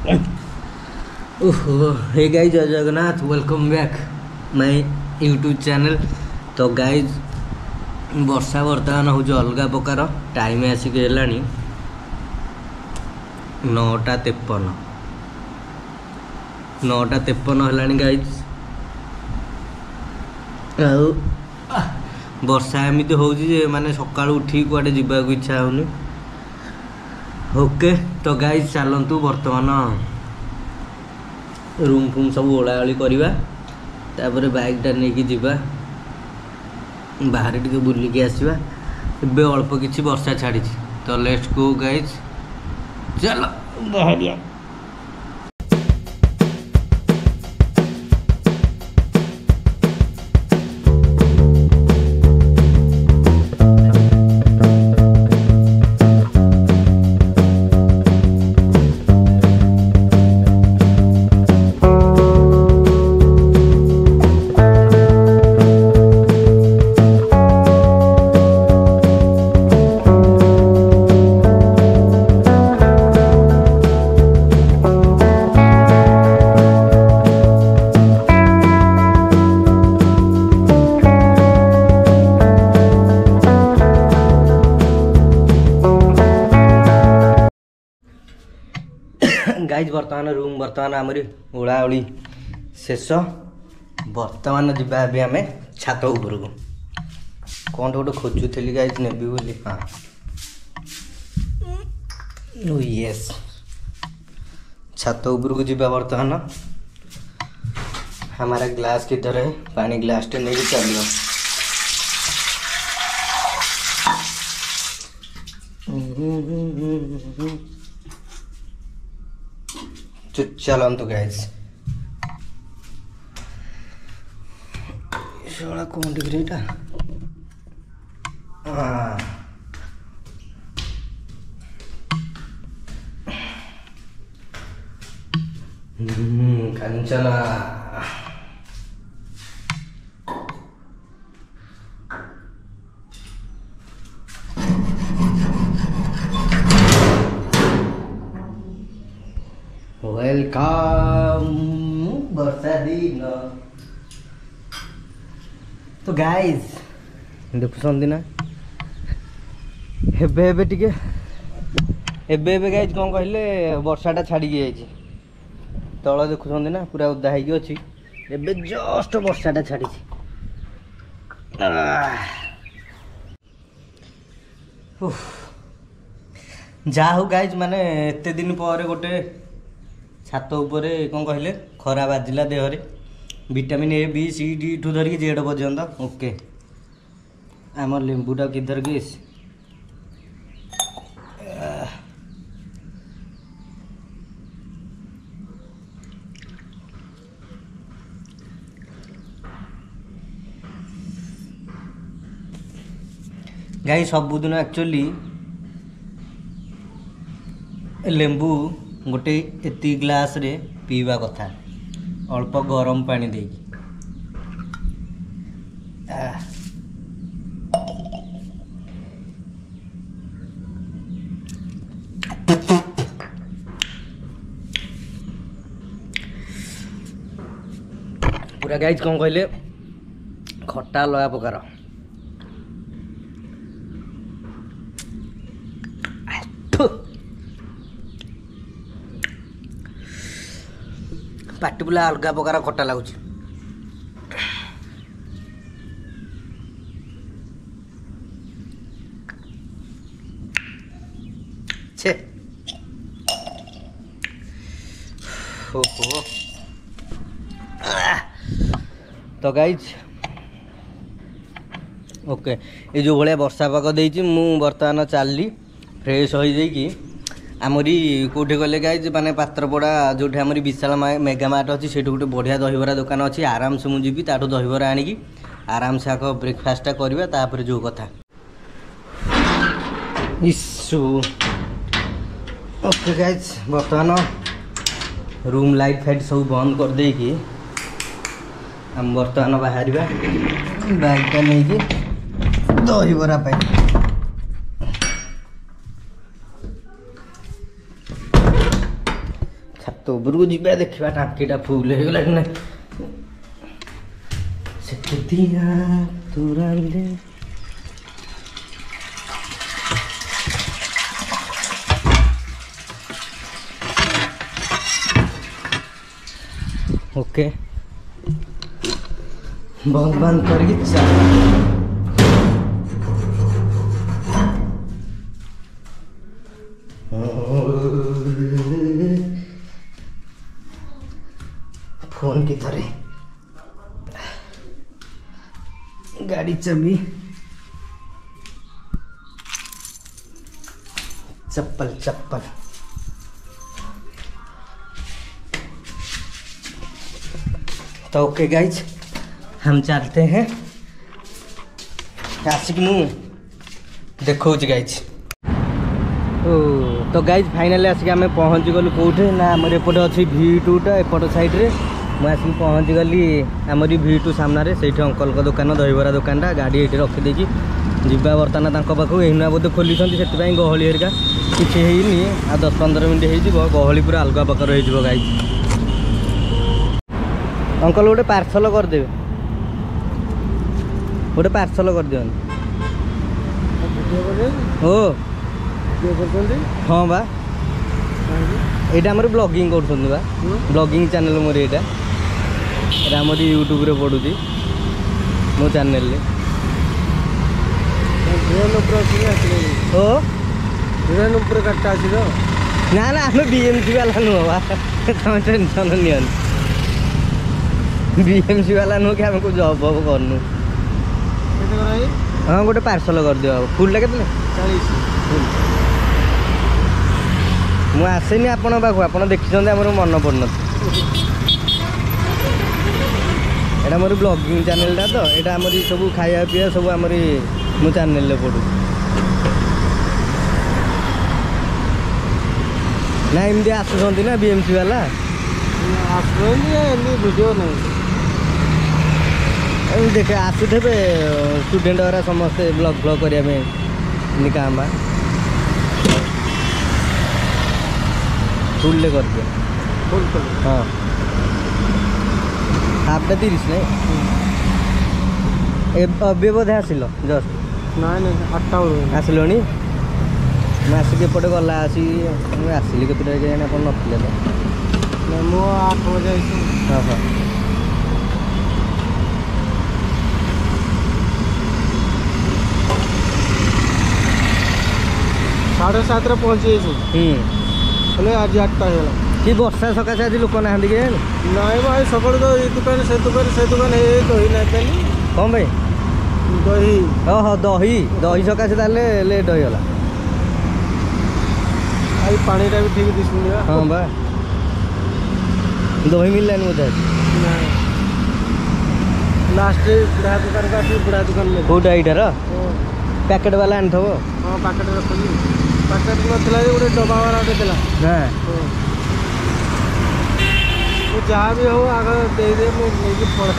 ओहो hey guys, जय Jagannath, welcome back my YouTube channel. तो गाइस वर्षा बर्तमान हूँ अलग प्रकार। टाइम आसिक है 9:53 है गाइस। वर्षा एमती हो माने सकाल उठी कुआडे जीवाक इच्छा होनी। ओके तो गाइस चलतु बर्तमान रूम फूम सब ओलाओली करवा, तापर बाइकटा नहीं जीवा बाहर टिके बुलिकी आसवा। एबे अल्प किछि वर्षा छाड़ी, तो लेट्स गो गाइस, चलो बाहरिया। गाइज बर्तमान आमरी ओलाओली शेष। बर्तमान जीवा आम छात उपर को कौन गोटे खोजुली गाइज नेबी बोली। हाँ यस, छात उपर को जीवा। बर्तमान हमारा ग्लास किधर है, पानी ग्लास टे नहीं चलिए। चलतु गाइस, शाला कौन डिग्री टा कंचना। वेलकम वर्षा दिन। तो गाइज देखुंत ना एबे टिके एबे गाइज कौन कहले वर्षाटा छाड़ी जाइए। तल देखुंत ना पूरा उदा हो अच्छी। एबे जस्ट वर्षाटा छाड़ी। जा हो गाइज, माने एते दिन पर गोटे छात उपरे कौन कहले खरा बाजिला देहरे। Vitamin A B C D ठू धरिकी जेड पर्यंत। ओके आम लेंबूटा किधर गीस। गाई सबुदिन एक्चुअली लेंबू गोटे एति ग्लास रे पीवा कथा, अल्प गरम पानी देगी। पूरा गाइज कौन कहले खट्टा लया प्रकार। पाटी बुला अलग प्रकार खट्टा लगुच। छे ओहो। तो गाइज ओके, ये जो भाया वर्षा पाग देती मु बर्तमान चलली फ्रेश हो जाइकी आमरी कौटे गले गाइज माने पात्रपड़ा जो आमरी विशाल मेगा मार्ट अच्छी से गोटे बढ़िया दहीबरा दुकान अच्छी। आराम से मुझे ताठू दहीबरा आनिकी आराम से आग ब्रेकफास्ट करवा। तापर जो कथा इशू। ओके गाइज बर्तमान रूम लाइट फाइट सब बंद कर देकी आम बर्तमान बाहर बैगटा नहीं दहीबरा पाई। छात उपरକୁ ଯିବା ଦେଖିବା ଟାଙ୍କିଟା ଫୁଲ ହେଇଗଲାଣି ନା ସେତିଆ ତୁରାଲେ ओके बंद बंद करके चल फोन की तरह गाड़ी चाबी चप्पल चप्पल तो ओके गाइज हम चलते हैं आसिक मु देखो गाइज ओ तो गाइज फाइनाली आसिक आम पहुँची गलु कौटे ना आमर एपटे अच्छी V2 एपट साइड रे मुझे आसिक पहुँची गली आमरी V2 सामने से अंकल का दुकान दहीबरा दुकानटा गाड़ी ये रखिदेकी जीवा बर्तमान तांको पाखु एना बोधे खोली से गहली हेरिका किसी है आ 10-15 मिनट हो गहली पूरा अलग प्रकार हो गाइज अंकल गोटे पार्सल करदेवे गोटे पार्सल कर दियो हो हाँ बा यहाँ आम ब्लॉगिंग कर ब्लॉगिंग चैनल मोर यहाँ आम यूट्यूब रे पड़ू मो चैनल ना ना आम BMC वाला नुह तुम टेंशन नि BMC वाला नुह कि आम को जॉब वब करनु हाँ गोटे पार्सल कर दियो फुल के 40 मु आसेनी आपण पाखु आपण देखिछन हमर मन पड़न एटा मोर ब्लॉगिंग चैनल टा तो एटा हमर सब खाया पिया सब हमर मु चैनल ले पड़ू ना एमदी आसुछंती ना BMC वाला आसुछंती वीडियो नहीं देखे आसुथे स्टूडेंट वाला समस्ते ब्लॉग फ्लॉग करने निकाम फुल ले कर दिया हाँ हाफटा 30 नहीं अभी बोधे आसिल जस्ट ना नहीं 8टा बेलू आसिल मैं आसिक एपटे गला आसिली के आप नथिले तो मु 8 बजे हाँ हाँ 7:30 रे पहुँची आज 8टा कि वर्षा सकाशे आज लोक ना नाई भाई सकाल तो ये दुकान से दही ना कौन भाई दही हाँ दही दही सकाशे लेट होगा आई पानी भी ठीक दिशुनि हाँ बा दही मिललानी बोधे लास्ट बुढ़ा दुकान का बुढ़ा दुकान में कौटा यहाँ पैकेट वाला आनी थो हाँ पैकेट रखी पैकेट ना गोटे डबा वाला जहाँ भी हो आग दे मुझे पड़ा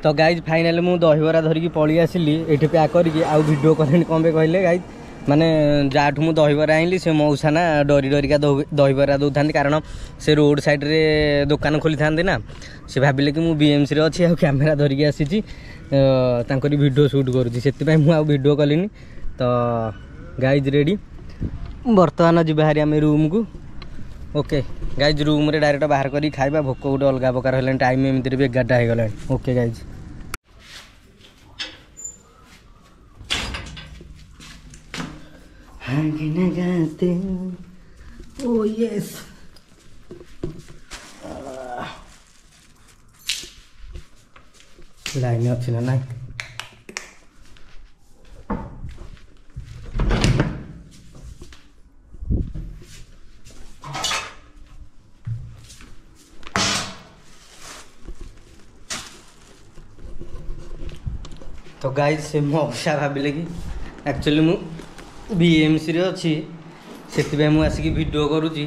तो गाइज फाइनाली मु दहीबरा धरिकी पलि आसिली ये पैक करके आउ वीडियो करें कौन पे कहले गाइज माने जाठू मु दहीबरा आइली से मौसा ना डरी डरिका दहीबरा दौथा कारण से रोड साइड रे दुकान खोली था ना से भाविले कि मु BMC रे अच्छी आ कैमेरा धरिकी आसी वीडियो शूट करुँची से वीडियो कलिनी तो गाइज रेडी बर्तमान जीवा आम रूम को ओके गाइज रूम रे डायरेक्ट बाहर करी खाइबा भोक गोटे अलग प्रकार है टाइम एमती भी 11टा हो गला ओके गाइज गाते ओ यस लाइन अच्छी ना ना तो गाइज से मौसा भाविले कि एक्चुअली मु BMC रे अच्छी से मुझे आसिक वीडियो करुँची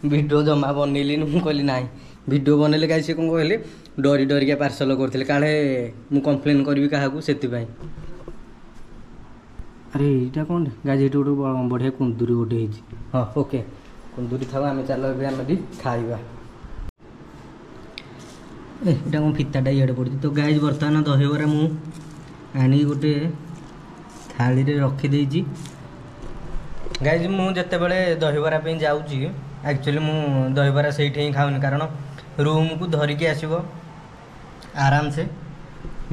वीडियो जमा बनैली मुझे कहली ना वीडियो बनैले गाइज सी कौन कहले डरी डरिका पार्सल करते काले मु कंप्लेन करी क्या से अरे यहाँ कौन गाइज ये गोटे बढ़िया कुंदूरी गोटे हाँ ओके कुंदूरी था आम चल आम खाइबा एटा कौन फिताटा इे पड़ी तो गाइज बर्तमान दहीबरा मु आनी गोटे थाली रे रखीदे गाइज मुझे बेले दहीबरा जाऊँगी एक्चुअली मु दहीबरा से ही खाऊनी कारण रूम को धरिकी आसब आराम से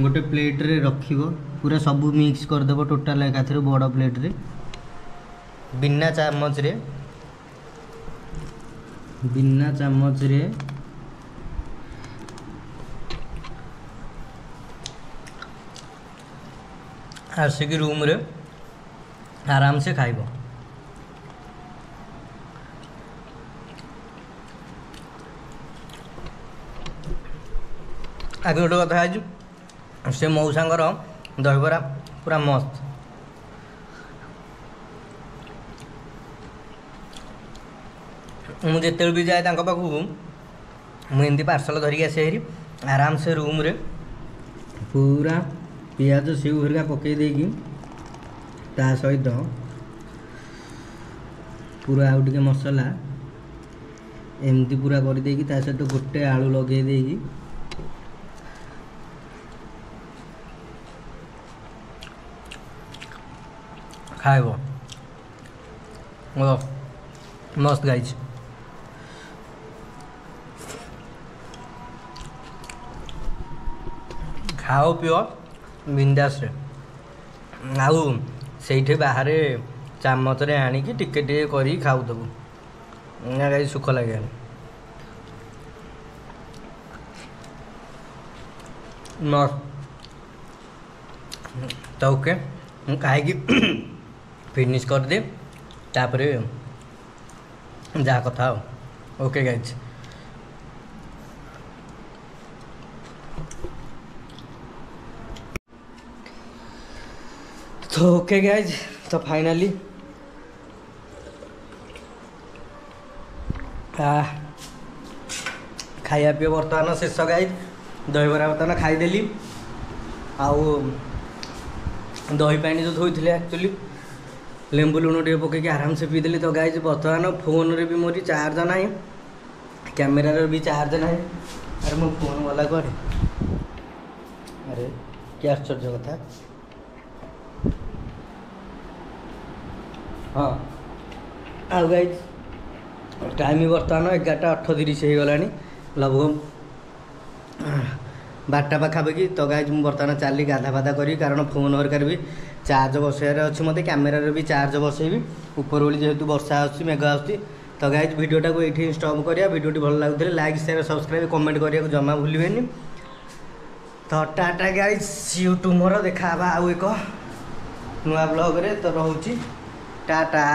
गोटे प्लेट रे रखिबो पूरा सब मिक्स करदेव टोटाल एकाथरे बड़ प्लेट रे बिना चामच रे आसिक रूम रे आराम से खाइबो। आगे गोटे कथा से मौसांगर दहीबरा पूरा मस्त मुझे भी जाए पाखक मुझे पार्सल धरिक आसे हेरी आराम से रूम रे पूरा पियाज सेव हरिका पकई देगी ता सहित पूरा आउ टिके मसला एमती पूरा कर देगी ता सहित गोटे आलू लगे देगी खाइब मस्त गाइज खाओ पिओ बिंदास रे आउ से बाहर चामच रे आनिकी टिके टिके करी खाऊ देबू गाइज सुख लगे मस्त तो ओके कहीं फिनिश कर दे तापरे जा कथा ओके गाइज तो ओके गाइज तो फाइनली खाया पी बर्तमान शेष गाइज दहीबरा बर्तमान खाईदेली आउ दही पानी जो धोई एक्चुअली लेंबू लुण टे पकईकि आराम से पीदेली तो गाइज बर्तमान फोन रे भी मोर चार्ज ना कैमेरा भी चार्ज ना अरे मो फोन वाला कौन अरे क्या आश्चर्य कथा हाँ आ गाइज टाइम बर्तमान 11:38 हो गलानी लगभग 12टा पाखापाखि तो गाइज मुझे बर्तमान चली गाधा बाधा करी कारण फोन हरकार भी चार्ज बसैर अच्छी मत कैमेरा भी चार्ज बसैबी ऊपर बोली जेहेतु वर्षा आसूँ मेघ आसूँ तो गाइज वीडियोटा को ये स्टॉप करिया वीडियोटी भल लगुले लाइक शेयर सब्सक्राइब कमेंट करने को जमा भूलें तो tata guys see you tomorrow देखा आउ एक नुआ ब्लॉग रे तो रोची टाटा।